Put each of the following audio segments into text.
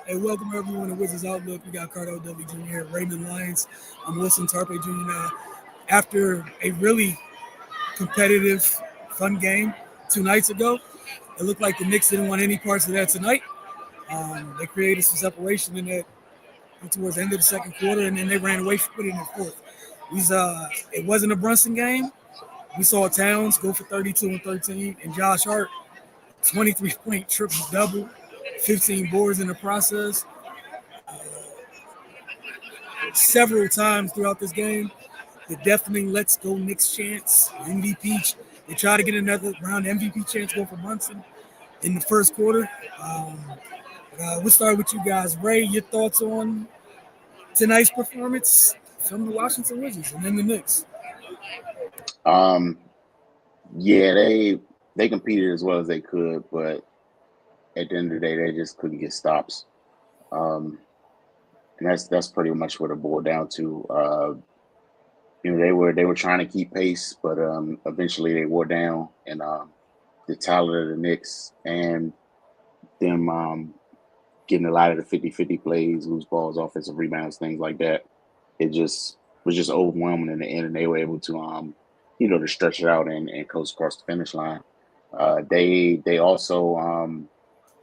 Hey, welcome everyone to Wizards Outlook. We got Cardo W. Jr. here, Raymond Lyons. I'm Wilson Tarpe Jr. now. After a really competitive, fun game 2 nights ago, it looked like the Knicks didn't want any parts of that tonight. They created some separation in that towards the end of the second quarter, and then they ran away from it in the fourth. It wasn't a Brunson game. We saw Towns go for 32 and 13, and Josh Hart 23-point triple double, 15 boards in the process. Several times throughout this game, the deafening "Let's Go Knicks" chants, MVP. They try to get another round MVP chants going for Brunson in the first quarter. We'll start with you guys. Ray, your thoughts on tonight's performance from the Washington Wizards and then the Knicks? Um, yeah, they competed as well as they could, but at the end of the day, they just couldn't get stops. And that's pretty much what it boiled down to. They were trying to keep pace, but eventually they wore down, and the talent of the Knicks and them getting a lot of the 50-50 plays, loose balls, offensive rebounds, things like that. It just was just overwhelming in the end, and they were able to to stretch it out and coast across the finish line. They also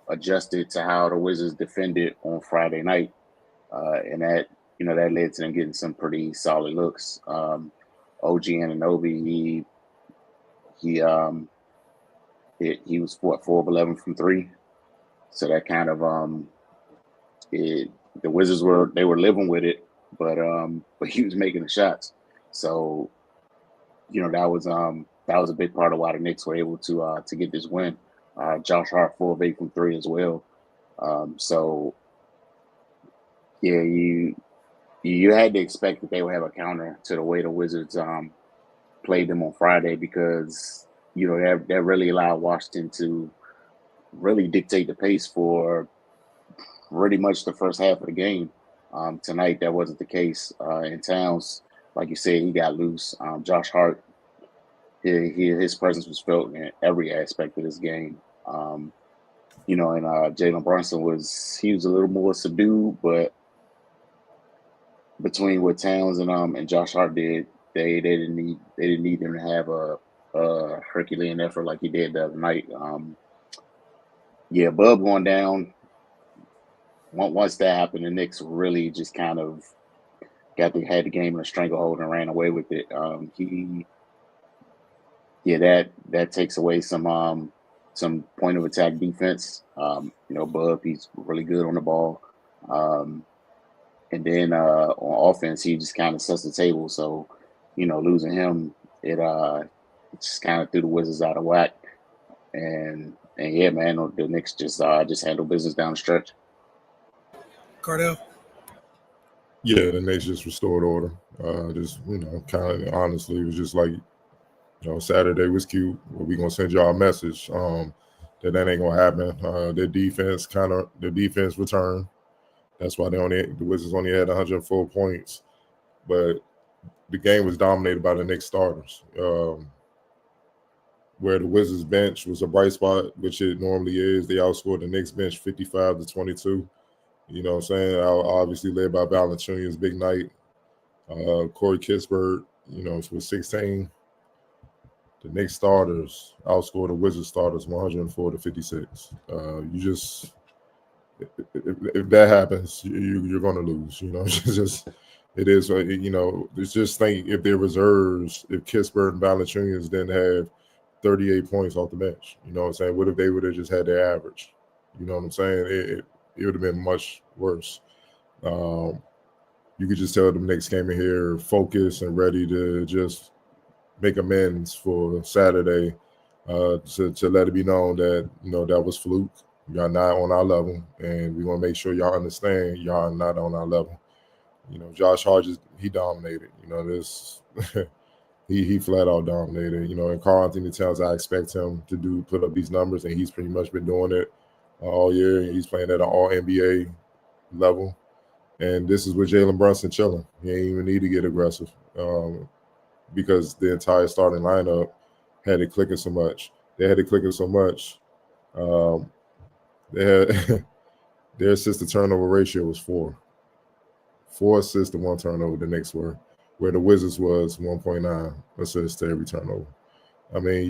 adjusted to how the Wizards defended on Friday night, and that led to them getting some pretty solid looks. OG Anunoby, he was 4 of 11 from three, so that kind of the Wizards were living with it, but he was making the shots, so that was a big part of why the Knicks were able to get this win. Josh Hart 4 of 8 from three as well. So yeah, you had to expect that they would have a counter to the way the Wizards played them on Friday, because that really allowed Washington to really dictate the pace for pretty much the first half of the game. Tonight that wasn't the case. In Towns, like you said, he got loose. Josh Hart, his presence was felt in every aspect of this game. And Jalen Brunson was a little more subdued, but between what Towns and Josh Hart did, they didn't need him to have a Herculean effort like he did the other night. Bub going down. Once that happened, the Knicks really just kind of had the game in a stranglehold and ran away with it. That takes away some point of attack defense. Bub, he's really good on the ball. And then on offense, he just kind of sets the table. So, losing him, it just kind of threw the Wizards out of whack. And yeah, man, the Knicks just handled business down the stretch. Cardell. Yeah, the Knicks just restored order. Kind of honestly, it was just like, Saturday was cute. Well, we gonna send y'all a message that ain't gonna happen. Their defense returned. That's why the Wizards only had 104 points, but the game was dominated by the Knicks starters. Where the Wizards bench was a bright spot, which it normally is, they outscored the Knicks bench 55-22. You know what I'm saying? Obviously led by Valanciunas' big night. Corey Kispert, was 16. The Knicks starters outscored the Wizards starters 104-56. If that happens, you're going to lose. It is. It's just think if their reserves, if Kispert and Valanciunas didn't have 38 points off the bench, you know what I'm saying? What if they would have just had their average? You know what I'm saying? It would have been much worse. You could just tell the Knicks came in here focused and ready to just make amends for Saturday, to let it be known that that was fluke. Y'all not on our level, and we're gonna make sure y'all understand y'all are not on our level. Josh Hart he dominated. This he flat out dominated. And Karl Anthony Towns, I expect him to put up these numbers, and he's pretty much been doing it all year. He's playing at an all NBA level, and this is with Jalen Brunson chilling. He ain't even need to get aggressive, because the entire starting lineup had it clicking so much. They had it clicking so much. They had Their assist to turnover ratio was 4. 4 assists to 1 turnover. The Knicks were, where the Wizards was 1.9 assists to every turnover. I mean,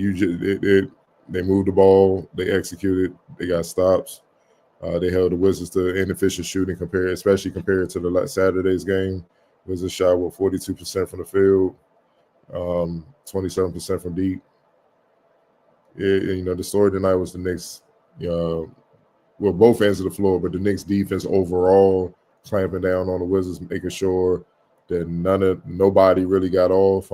they moved the ball, they executed, they got stops. They held the Wizards to inefficient shooting especially compared to the Saturday's game. Wizards shot 42% from the field, 27% from deep. The story tonight was the Knicks. Both ends of the floor, but the Knicks defense overall clamping down on the Wizards, making sure that nobody really got off.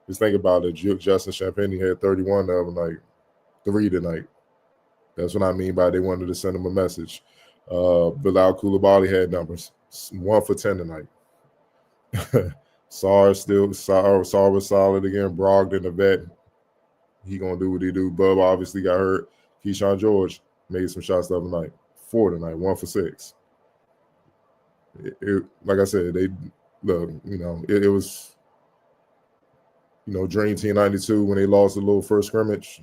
Just think about it. Justin Champagnie had 31 the other night, 3 tonight. That's what I mean by they wanted to send him a message. Bilal Coulibaly had numbers, 1 for 10 tonight. Saar was solid again. Brogdon, the vet, he gonna do what he do. Bub obviously got hurt. Keyshawn George made some shots the other night. 4 tonight, 1 for 6. Like I said, they look. It was Dream Team '92 when they lost the little first scrimmage.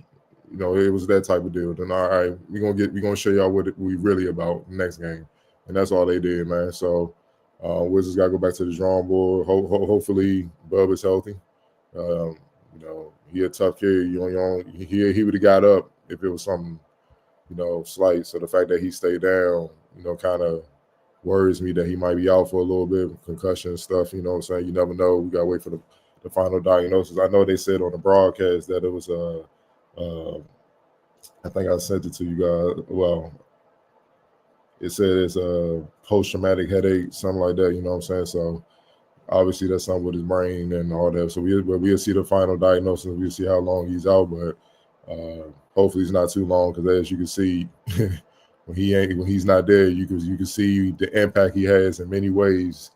It was that type of deal. Then all right, we're gonna show y'all what we really about next game, and that's all they did, man. So Wizards got to go back to the drawing board. Hopefully, Bub is healthy. He a tough kid. He would have got up if it was something, slight. So the fact that he stayed down, kind of worries me that he might be out for a little bit, concussion and stuff. You know what I'm saying? You never know. We got to wait for the final diagnosis. I know they said on the broadcast that it was I think I sent it to you guys. Well, it said it's a post-traumatic headache, something like that. You know what I'm saying? So obviously that's something with his brain and all that. So we'll see the final diagnosis. We'll see how long he's out, but hopefully it's not too long, because as you can see, when he's not there, you can see the impact he has in many ways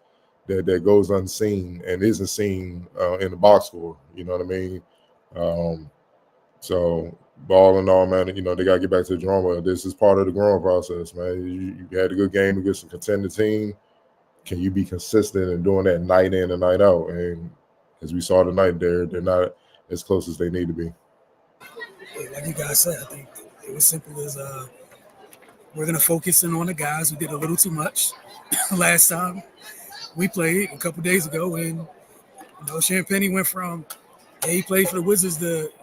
that goes unseen and isn't seen in the box score. You know what I mean? So ball in all, man, they got to get back to the drawing board. This is part of the growing process, man. You had a good game against a contender team. Can you be consistent in doing that night in and night out? And as we saw tonight, they're not as close as they need to be. Like you guys said, I think it was simple as we're going to focus in on the guys who did a little too much last time we played a couple days ago. And, Champagnie went from, hey, he played for the Wizards,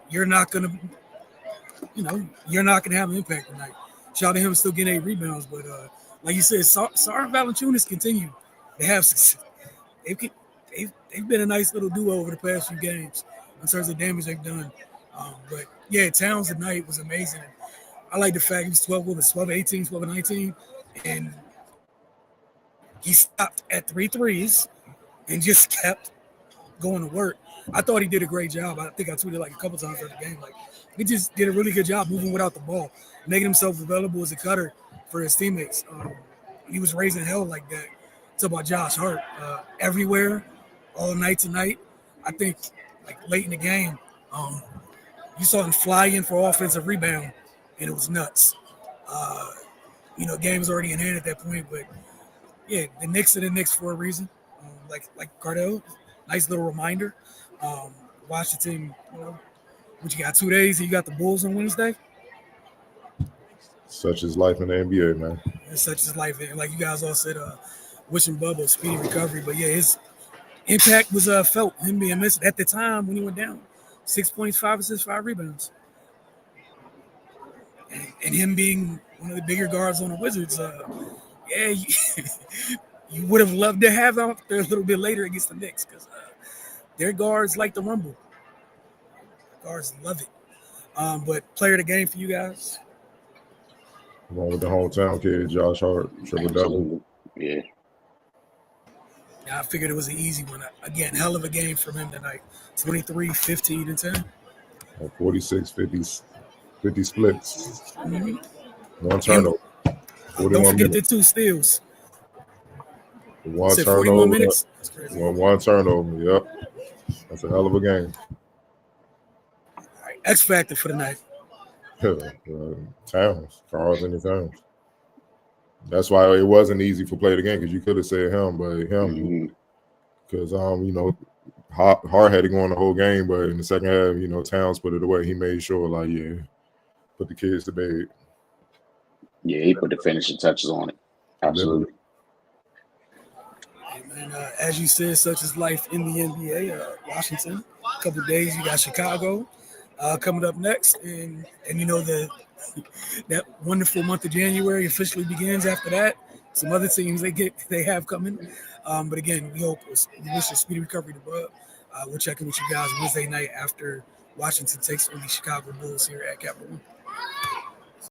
you're not going to have an impact tonight. Shout out to him still getting 8 rebounds. But like you said, Saar and Valanciunas continue. They have success. They've been a nice little duo over the past few games in terms of damage they've done. But yeah, Towns tonight was amazing. I like the fact he was 12 18, 12 and 19, and he stopped at 3 threes and just kept going to work. I thought he did a great job. I think I tweeted like a couple times during the game. Like, he just did a really good job moving without the ball, making himself available as a cutter for his teammates. He was raising hell like that. Talk about Josh Hart everywhere, all night tonight. I think like late in the game, you saw him fly in for offensive rebound, and it was nuts. Game was already in hand at that point, but yeah, the Knicks are the Knicks for a reason. Like Cardell, nice little reminder. Washington, what you got, 2 days? You got the Bulls on Wednesday. Such is life in the NBA, man. And such is life, and like you guys all said, wishing Bubba a speedy recovery. But yeah, his impact was felt. Him being missed at the time when he went down, 6 points, 5 assists, 5 rebounds, and him being one of the bigger guards on the Wizards. You would have loved to have him there a little bit later against the Knicks, because their guards like to rumble. Guards love it. But player of the game for you guys? Along with the hometown kid, Josh Hart, triple-double. Yeah. I figured it was an easy one. Again, hell of a game from him tonight. 23, 15, and 10. 46, 50 splits. Mm-hmm. 1 turnover. Don't forget the 2 steals. 1 turnover. 41 minutes? That's crazy. One turnover, yep. That's a hell of a game. All right, X factor for the night. Towns, Karl-Anthony Towns. That's why it wasn't easy for play the game, because you could have said him, but him, because Hart had to go on the whole game, but in the second half, Towns put it away. He made sure, put the kids to bed. Yeah, he put the finishing touches on it. Absolutely. And as you said, such is life in the NBA. Washington, a couple of days, you got Chicago coming up next, and you know that wonderful month of January officially begins after that. Some other teams they have coming, but again, we wish a speedy recovery to Bud. We'll check in with you guys Wednesday night after Washington takes on the Chicago Bulls here at Capital One.